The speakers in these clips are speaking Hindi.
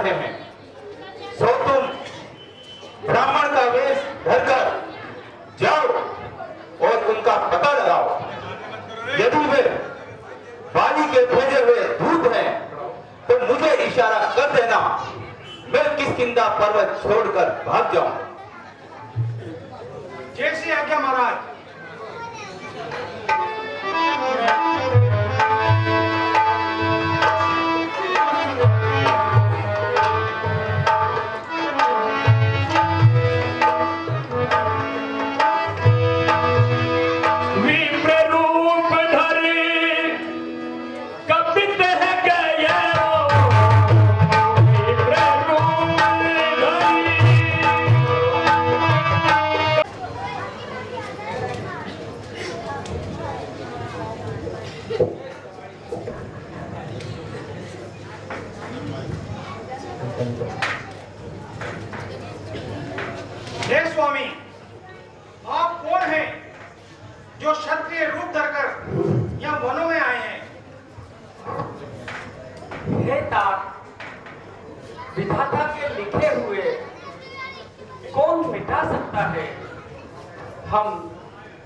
रहे हैं, सो तुम ब्राह्मण का वेश धरकर जाओ और उनका पता लगाओ। यदि वे बाली के भेजे हुए दूत हैं तो मुझे इशारा कर देना, मैं किष्किंधा पर्वत छोड़कर भाग जाऊं। जैसी आज्ञा महाराज। हे स्वामी, आप कौन हैं जो क्षत्रिय रूप धरकर यहाँ वनों में आए हैं? हे तात, विधाता के लिखे हुए कौन मिटा सकता है? हम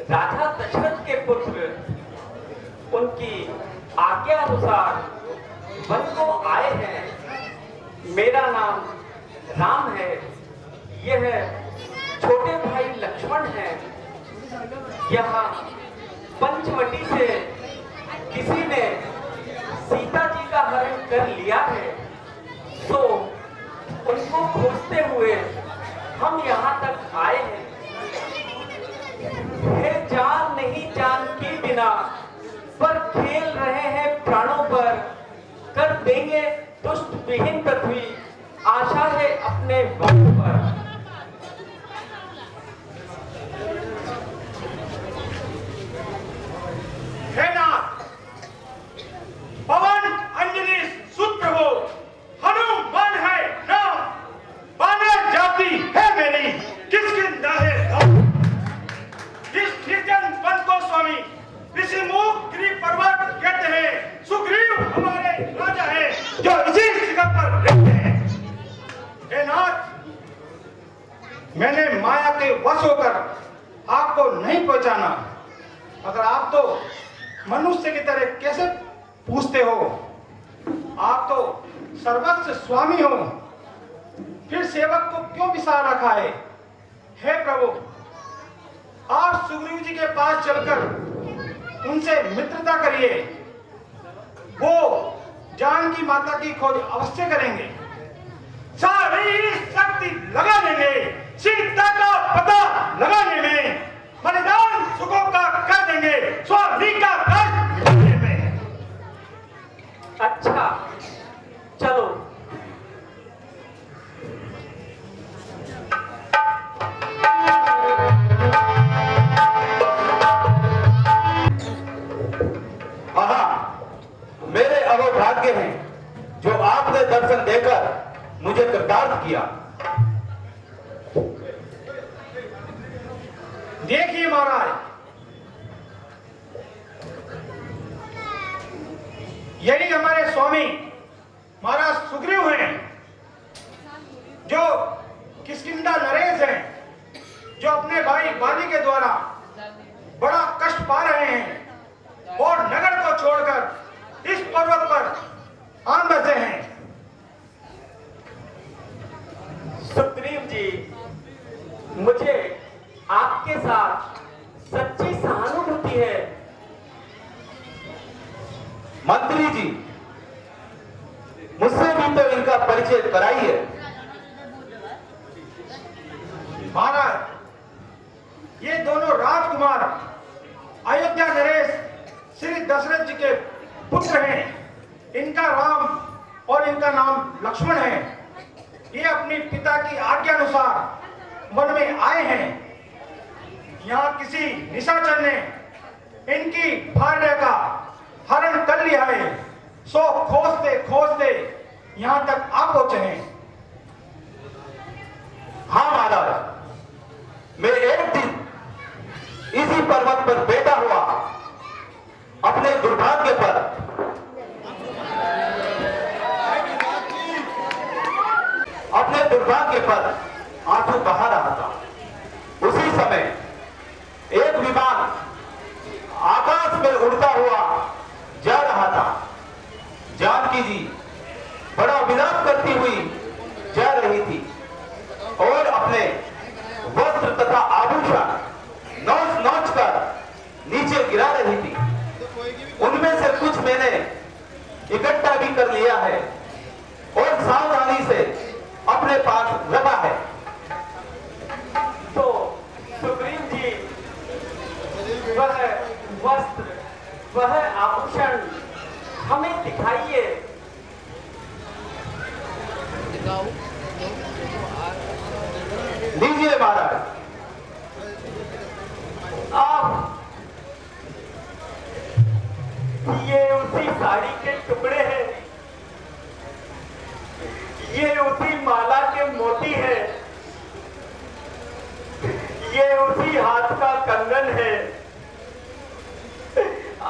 राजा दशरथ के पुत्र, उनकी आज्ञा अनुसार वन को आए हैं। मेरा नाम राम है, यह छोटे भाई लक्ष्मण है। यहाँ पंचवटी से किसी ने सीता जी का हरण कर लिया है, तो उनको खोजते हुए हम यहाँ तक आए हैं। है जान नहीं जान की बिना, पर खेल रहे हैं प्राणों पर। कर देंगे दुष्ट विहीन पृथ्वी, आशा है अपने वक्त पर। हे नाथ, पवन अंजलि सुप्रभु हनुमान है नाम, बानर जाति है मेरी, किष्किंधा है धाम। इस निर्जन वन को स्वामी ऋषिमुख गिरि पर्वत कहते हैं। सुग्रीव हमारे राजा है जो इसी शिखर पर रहते हैं। हे नाथ, मैंने माया के वश होकर आपको नहीं पहचाना, मगर आप तो मनुष्य की तरह कैसे पूछते हो? आप तो सर्वस्व स्वामी हो, फिर सेवक को क्यों बिसार रखा है? हे प्रभु, आप सुग्रीव जी के पास चलकर उनसे मित्रता करिए, वो जानकी माता की खोज अवश्य करेंगे, सारी शक्ति लगा देंगे सीता का पता लगाने में, बलिदान सुखों का कर देंगे स्वामी का कष्ट मिटाने में। अच्छा चलो। मेरे अहोभाग्य हैं जो आपने दर्शन देकर मुझे कृतार्थ किया। देखिए महाराज, यही हमारे स्वामी महाराज सुग्रीव हैं, जो किष्किंधा नरेश हैं, जो अपने भाई बाली के द्वारा बड़ा कष्ट पा रहे हैं और नगर को छोड़कर इस पर्वत पर आन बसे हैं। सुग्रीव जी, मुझे आपके साथ सच्ची सहानुभूति है। मंत्री जी, मुझसे भी तो इनका परिचय कराइए। महाराज, ये दोनों राजकुमार अयोध्या नरेश श्री दशरथ जी के पुत्र हैं। इनका राम और इनका नाम लक्ष्मण है। ये अपने पिता की आज्ञा अनुसार वन में आए हैं। यहाँ किसी निशाचर ने इनकी भार्या का हरण कर लिया है, सो खोजते खोजते यहाँ तक आ पहुंचे हैं। हाँ महाराज, मैं एक दिन इसी पर्वत पर बैठा हुआ अपने दुर्भाग्य पर दुर्भाग्य पर आंसू बहा रहा था। उसी समय एक विमान आकाश में उड़ता हुआ जा रहा था। जानकी जी बड़ा विलाप करती हुई जा रही थी और अपने वस्त्र तथा आभूषण नोच नोच कर नीचे गिरा रही थी। उनमें से कुछ मैंने इकट्ठा भी कर लिया है और सावधानी से अपने पास रखा है। तो सुग्रीव जी वह वस्त्र, वह आभूषण हमें दिखाइए। लीजिए महाराज। आप ये उसी साड़ी के टुकड़े हैं, ये उसी माला के मोती है, ये उसी हाथ का कंगन है।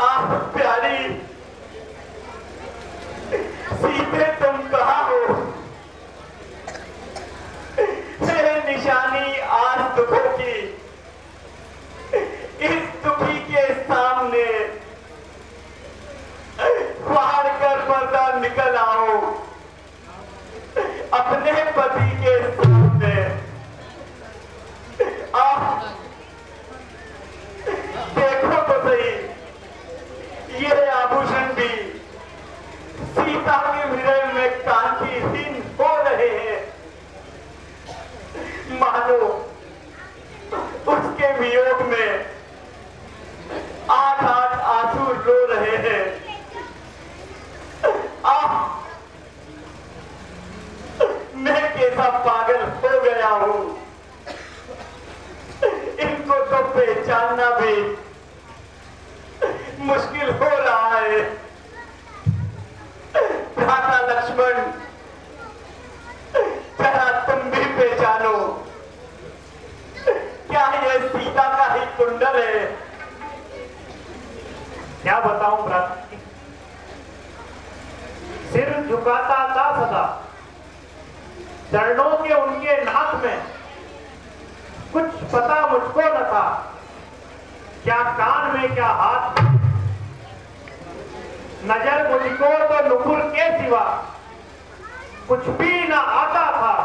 आप प्यारी, सीधे तुम कहाँ हो? ये निशानी आज दुखों की, इस दुखी के सामने फाड़ कर पर्दा निकल आओ। अपने पति के सामने आप देखो तो सही, ये आभूषण भी सीता के हृदय में कांतिहीन हो रहे हैं। मानो उसके वियोग में आठ आठ आंसू रो रहे हैं। मैं कैसा पागल हो गया हूं, इनको तो पहचानना भी मुश्किल हो रहा है। भ्राता लक्ष्मण, जरा तुम भी पहचानो, क्या यह सीता का ही कुंडल है? क्या बताऊं भ्राता, सिर झुकाता था सदा, चरणों के उनके नाथ में कुछ पता मुझको न था। क्या कान में, क्या हाथ में, नजर मुझको तो नुपुर के सिवा कुछ भी न आता था।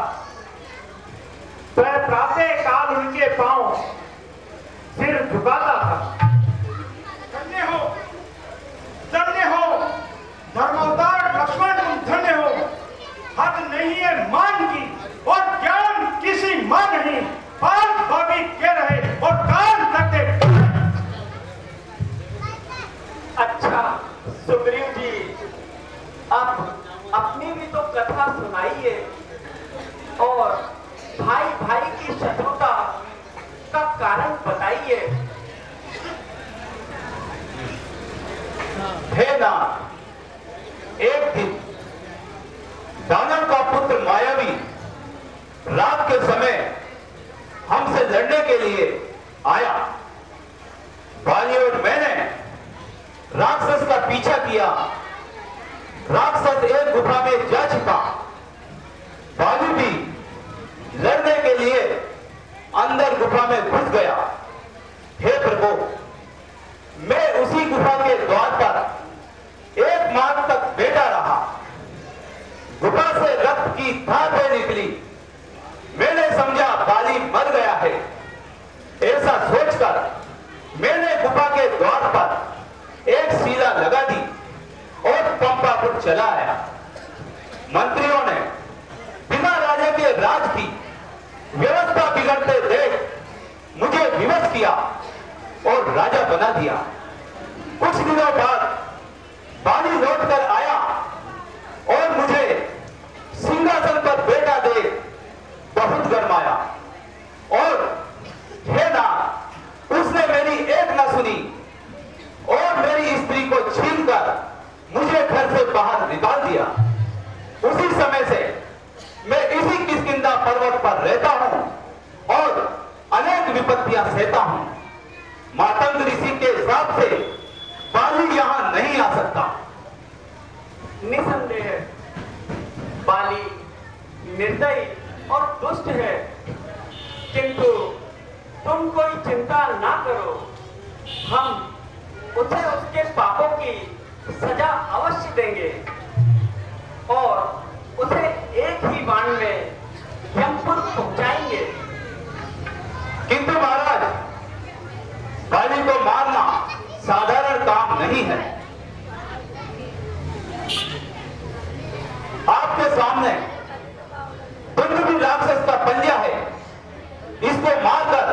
वह प्रातः काल उनके पांव सिर झुकाता था। धन्य हो, धन्य हो धर्मावतार लक्ष्मण, तुम धन्य हो। हद नहीं है मान की और ज्ञान किसी मान नहीं। पाल भाभी कह रहे और कान तकते। अच्छा सुग्रीव जी, अब अपनी भी तो कथा सुनाइए और भाई भाई की शत्रुता का कारण बताइए। हे नाथ, एक दिन दानव का पुत्र मायावी रात के समय हमसे लड़ने के लिए आया। बाली और मैंने राक्षस का पीछा किया। राक्षस एक गुफा में जा छिपा। बाली भी लड़ने के लिए अंदर गुफा में घुस गया। हे प्रभु, मैं उसी गुफा के द्वार पर एक माह तक बैठा रहा। गुफा से रक्त की धारें निकली। मैंने समझा बाली मर गया है। ऐसा सोचकर मैंने गुफा के द्वार पर एक शिला लगा दी और पंपापुर चला आया। मंत्रियों ने बिना राजा के राज की व्यवस्था बिगड़ते देख मुझे विवश किया और राजा बना दिया। कुछ दिनों बाद बाली लौट कर आया और मुझे सिंहासन पर बैठा देख बहुत गरमाया और हे नाथ, उसने मेरी एक न सुनी और मेरी स्त्री को छीनकर मुझे घर से बाहर निकाल दिया। उसी समय से मैं इसी किष्किंधा पर्वत पर रहता हूं और अनेक विपत्तियां सहता हूं। मातंग ऋषि के हिसाब से बाली यहां नहीं आ सकता। निसंदेह बाली निर्दयी और दुष्ट है, किंतु तुम कोई चिंता ना करो, हम उसे उसके पापों की सजा अवश्य देंगे और उसे एक ही बाण में यमपुर पहुंचाएंगे। किंतु महाराज, बाली को मारना साधारण काम नहीं है। आपके सामने दुर्गुणी राक्षस का पंजा है, इसको मारकर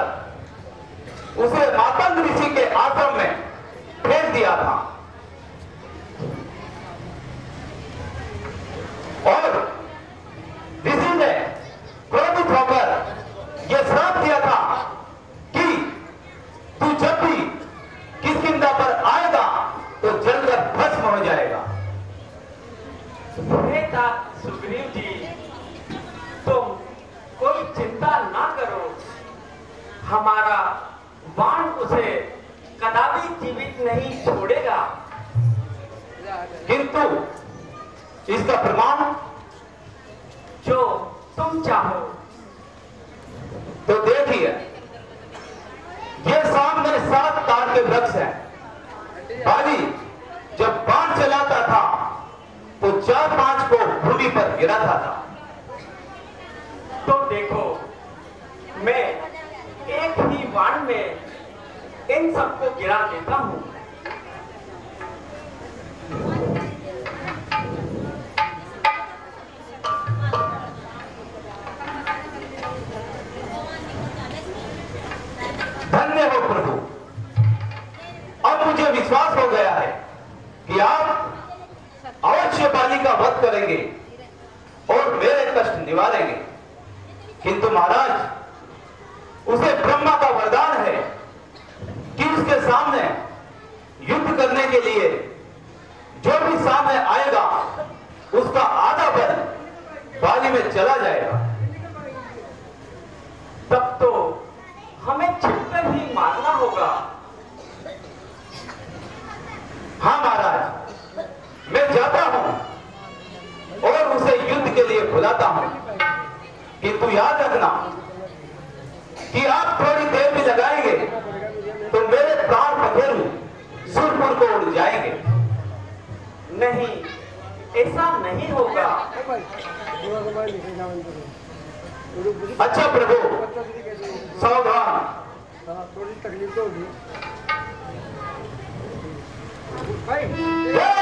उसे मातंग ऋषि के आश्रम में फेंक दिया था और ऋषि ने क्रोधित होकर यह श्राप दिया था कि तू जब भी किष्किंधा पर आएगा तो जलकर भस्म हो जाएगा। हे तात सुग्रीव जी, तुम कोई चिंता ना करो, हमारा बाण उसे कदापि जीवित नहीं छोड़ेगा। किंतु इसका प्रमाण जो तुम चाहो। तो देखिए, ये सामने 7 तार के वृक्ष हैं। बाली जब बाण चलाता था तो 4-5 को भूमि पर गिराता था। तो देखो, मैं एक ही बाण में इन सबको गिरा देता हूं। धन्य हो प्रभु, अब मुझे विश्वास हो गया है कि आप अवश्य बाली का वध करेंगे और मेरे कष्ट निवारेंगे। किंतु महाराज, उसे ब्रह्मा का वरदान है कि उसके सामने युद्ध करने के लिए जो भी सामने आएगा उसका आधा बल बाली में चला जाएगा। तब तो हमें छिपकर ही मारना होगा। हाँ महाराज, मैं जाता हूं और उसे युद्ध के लिए बुलाता हूं, किंतु याद रखना कि आप थोड़ी देर भी लगाएंगे तो मेरे प्राण पखेरु सुरपुर को उड़ जाएंगे। नहीं, ऐसा नहीं होगा। अच्छा प्रभु, सावधान। थोड़ी तकलीफ तो होगी भाई। जय